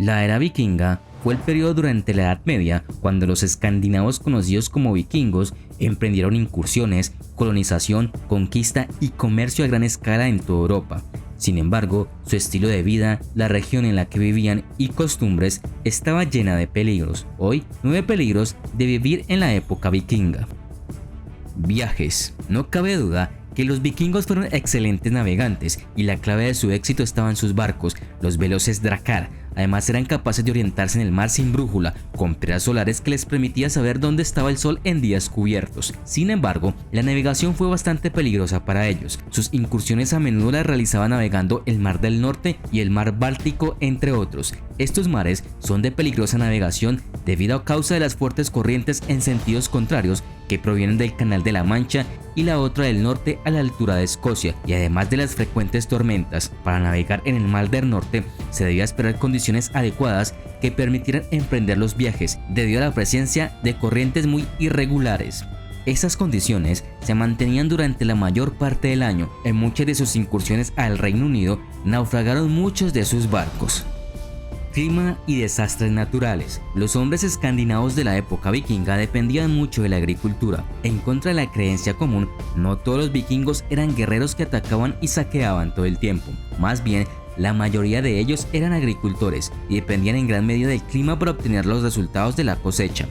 La era vikinga fue el periodo durante la Edad Media cuando los escandinavos conocidos como vikingos emprendieron incursiones, colonización, conquista y comercio a gran escala en toda Europa. Sin embargo, su estilo de vida, la región en la que vivían y costumbres estaba llena de peligros. Hoy, 9 peligros de vivir en la época vikinga. Viajes. No cabe duda que los vikingos fueron excelentes navegantes y la clave de su éxito estaba en sus barcos, los veloces Drakkar. Además eran capaces de orientarse en el mar sin brújula, con piedras solares que les permitía saber dónde estaba el sol en días cubiertos. Sin embargo, la navegación fue bastante peligrosa para ellos. Sus incursiones a menudo las realizaban navegando el Mar del Norte y el Mar Báltico, entre otros. Estos mares son de peligrosa navegación debido a causa de las fuertes corrientes en sentidos contrarios que provienen del Canal de la Mancha y la otra del norte a la altura de Escocia, y además de las frecuentes tormentas. Para navegar en el Mar del Norte se debía esperar condiciones adecuadas que permitieran emprender los viajes debido a la presencia de corrientes muy irregulares. Esas condiciones se mantenían durante la mayor parte del año. En muchas de sus incursiones al Reino Unido naufragaron muchos de sus barcos. Clima y desastres naturales. Los hombres escandinavos de la época vikinga dependían mucho de la agricultura. En contra de la creencia común, no todos los vikingos eran guerreros que atacaban y saqueaban todo el tiempo. Más bien, la mayoría de ellos eran agricultores y dependían en gran medida del clima para obtener los resultados de la cosecha.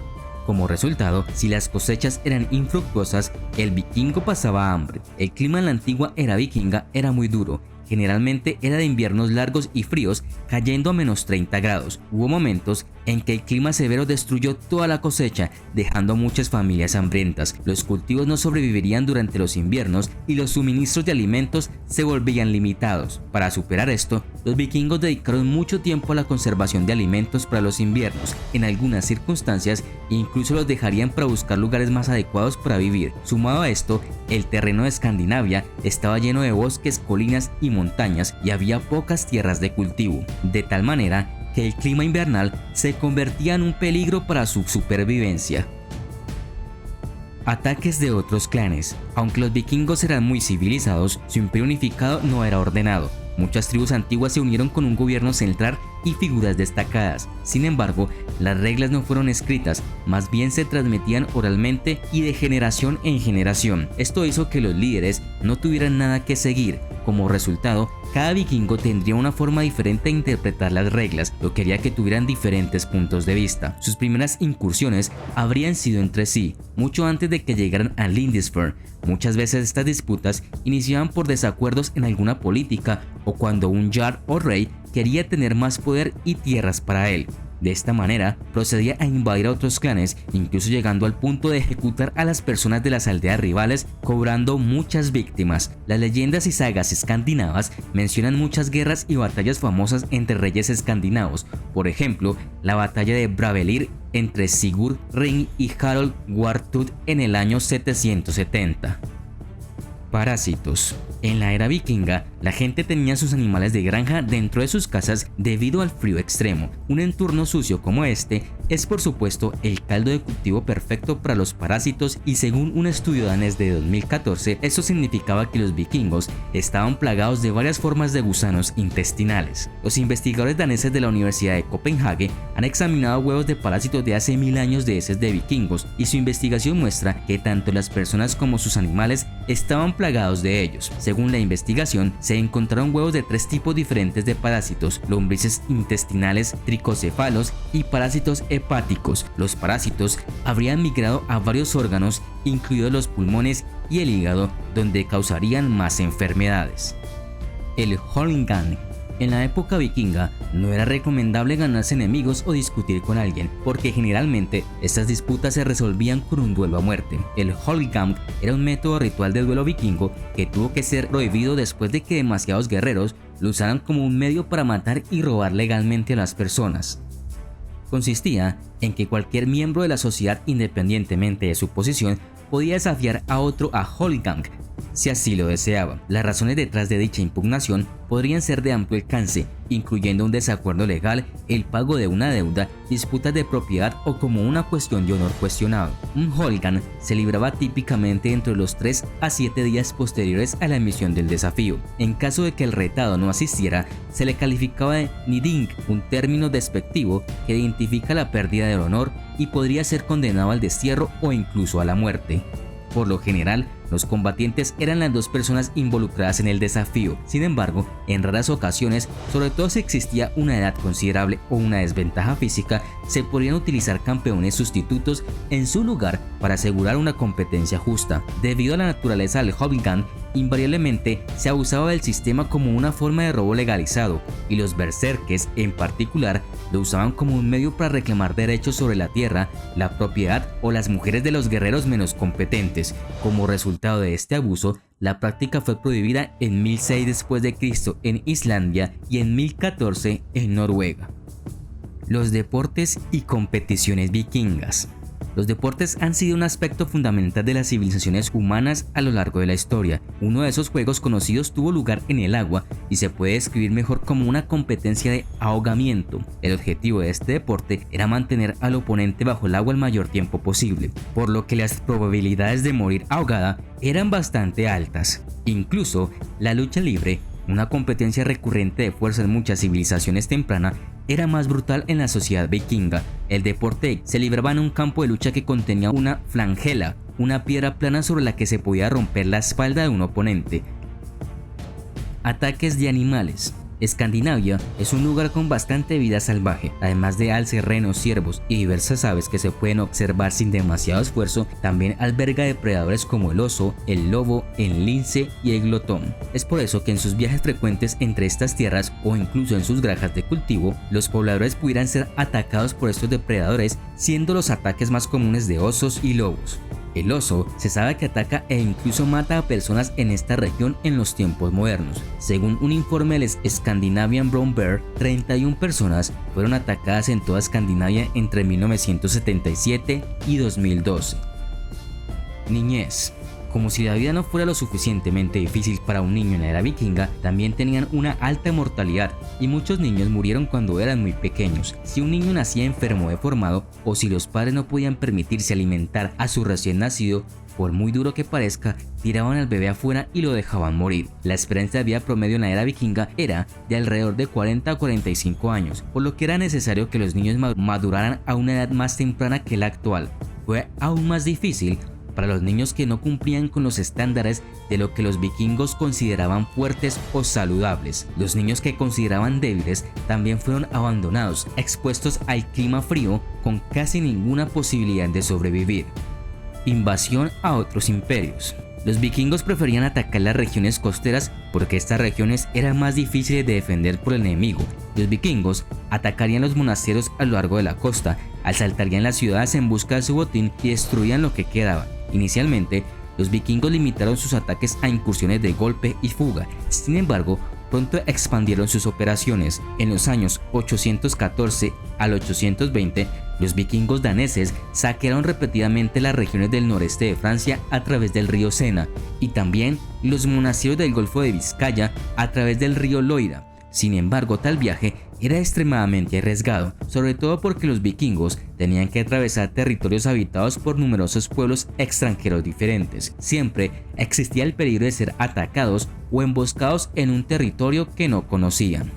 Como resultado, si las cosechas eran infructuosas, el vikingo pasaba hambre. El clima en la antigua era vikinga era muy duro. Generalmente era de inviernos largos y fríos, cayendo a menos 30 grados. Hubo momentos en que el clima severo destruyó toda la cosecha, dejando a muchas familias hambrientas. Los cultivos no sobrevivirían durante los inviernos y los suministros de alimentos se volvían limitados. Para superar esto, los vikingos dedicaron mucho tiempo a la conservación de alimentos para los inviernos. En algunas circunstancias, incluso los dejarían para buscar lugares más adecuados para vivir. Sumado a esto, el terreno de Escandinavia estaba lleno de bosques, colinas y montañas, y había pocas tierras de cultivo, de tal manera que el clima invernal se convertía en un peligro para su supervivencia. Ataques de otros clanes. Aunque los vikingos eran muy civilizados, su imperio unificado no era ordenado. Muchas tribus antiguas se unieron con un gobierno central y figuras destacadas. Sin embargo, las reglas no fueron escritas, más bien se transmitían oralmente y de generación en generación. Esto hizo que los líderes no tuvieran nada que seguir. Como resultado, cada vikingo tendría una forma diferente de interpretar las reglas, lo que haría que tuvieran diferentes puntos de vista. Sus primeras incursiones habrían sido entre sí, mucho antes de que llegaran a Lindisfarne. Muchas veces estas disputas iniciaban por desacuerdos en alguna política o cuando un jarl o rey quería tener más poder y tierras para él. De esta manera, procedía a invadir a otros clanes, incluso llegando al punto de ejecutar a las personas de las aldeas rivales, cobrando muchas víctimas. Las leyendas y sagas escandinavas mencionan muchas guerras y batallas famosas entre reyes escandinavos. Por ejemplo, la batalla de Bravelir entre Sigurd Ring y Harold Wartut en el año 770. Parásitos. En la era vikinga, la gente tenía sus animales de granja dentro de sus casas debido al frío extremo. Un entorno sucio como este es por supuesto el caldo de cultivo perfecto para los parásitos, y según un estudio danés de 2014, esto significaba que los vikingos estaban plagados de varias formas de gusanos intestinales. Los investigadores daneses de la Universidad de Copenhague han examinado huevos de parásitos de hace 1000 años de heces de vikingos, y su investigación muestra que tanto las personas como sus animales estaban plagados de ellos. Según la investigación, se encontraron huevos de 3 tipos diferentes de parásitos: lombrices intestinales, tricocefalos y parásitos hepáticos. Los parásitos habrían migrado a varios órganos, incluidos los pulmones y el hígado, donde causarían más enfermedades. El Holmgang. En la época vikinga no era recomendable ganarse enemigos o discutir con alguien, porque generalmente estas disputas se resolvían con un duelo a muerte. El Holmgang era un método ritual de duelo vikingo que tuvo que ser prohibido después de que demasiados guerreros lo usaran como un medio para matar y robar legalmente a las personas. Consistía en que cualquier miembro de la sociedad, independientemente de su posición, podía desafiar a otro a Holmgang. si así lo deseaba. Las razones detrás de dicha impugnación podrían ser de amplio alcance, incluyendo un desacuerdo legal, el pago de una deuda, disputas de propiedad o como una cuestión de honor cuestionado. Un Holgan se libraba típicamente entre los 3 a 7 días posteriores a la emisión del desafío. En caso de que el retado no asistiera, se le calificaba de niding, un término despectivo que identifica la pérdida del honor y podría ser condenado al destierro o incluso a la muerte. Por lo general, los combatientes eran las 2 personas involucradas en el desafío. Sin embargo, en raras ocasiones, sobre todo si existía una edad considerable o una desventaja física, se podrían utilizar campeones sustitutos en su lugar para asegurar una competencia justa. Debido a la naturaleza del Holgan, invariablemente se abusaba del sistema como una forma de robo legalizado, y los berserkers en particular lo usaban como un medio para reclamar derechos sobre la tierra, la propiedad o las mujeres de los guerreros menos competentes. Como resultado de este abuso, la práctica fue prohibida en 1006 después de Cristo en Islandia y en 1014 en Noruega. Los deportes y competiciones vikingas. Los deportes han sido un aspecto fundamental de las civilizaciones humanas a lo largo de la historia. Uno de esos juegos conocidos tuvo lugar en el agua y se puede describir mejor como una competencia de ahogamiento. El objetivo de este deporte era mantener al oponente bajo el agua el mayor tiempo posible, por lo que las probabilidades de morir ahogada eran bastante altas. Incluso la lucha libre, una competencia recurrente de fuerza en muchas civilizaciones tempranas, era más brutal en la sociedad vikinga. El deporte se libraba en un campo de lucha que contenía una flangela, una piedra plana sobre la que se podía romper la espalda de un oponente. Ataques de animales. Escandinavia es un lugar con bastante vida salvaje, además de alces, renos, ciervos y diversas aves que se pueden observar sin demasiado esfuerzo. También alberga depredadores como el oso, el lobo, el lince y el glotón. Es por eso que en sus viajes frecuentes entre estas tierras o incluso en sus granjas de cultivo, los pobladores pudieran ser atacados por estos depredadores, siendo los ataques más comunes de osos y lobos. El oso se sabe que ataca e incluso mata a personas en esta región en los tiempos modernos. Según un informe del Scandinavian Brown Bear, 31 personas fueron atacadas en toda Escandinavia entre 1977 y 2012. Niñez. Como si la vida no fuera lo suficientemente difícil para un niño en la era vikinga, también tenían una alta mortalidad y muchos niños murieron cuando eran muy pequeños. Si un niño nacía enfermo o deformado, o si los padres no podían permitirse alimentar a su recién nacido, por muy duro que parezca, tiraban al bebé afuera y lo dejaban morir. La esperanza de vida promedio en la era vikinga era de alrededor de 40 a 45 años, por lo que era necesario que los niños maduraran a una edad más temprana que la actual. Fue aún más difícil para los niños que no cumplían con los estándares de lo que los vikingos consideraban fuertes o saludables. Los niños que consideraban débiles también fueron abandonados, expuestos al clima frío con casi ninguna posibilidad de sobrevivir. Invasión a otros imperios. Los vikingos preferían atacar las regiones costeras porque estas regiones eran más difíciles de defender por el enemigo. Los vikingos atacarían los monasterios a lo largo de la costa, asaltarían las ciudades en busca de su botín y destruían lo que quedaba. Inicialmente, los vikingos limitaron sus ataques a incursiones de golpe y fuga. Sin embargo, pronto expandieron sus operaciones. En los años 814 al 820, los vikingos daneses saquearon repetidamente las regiones del noreste de Francia a través del río Sena y también los monasterios del Golfo de Vizcaya a través del río Loira. Sin embargo, tal viaje era extremadamente arriesgado, sobre todo porque los vikingos tenían que atravesar territorios habitados por numerosos pueblos extranjeros diferentes. Siempre existía el peligro de ser atacados o emboscados en un territorio que no conocían.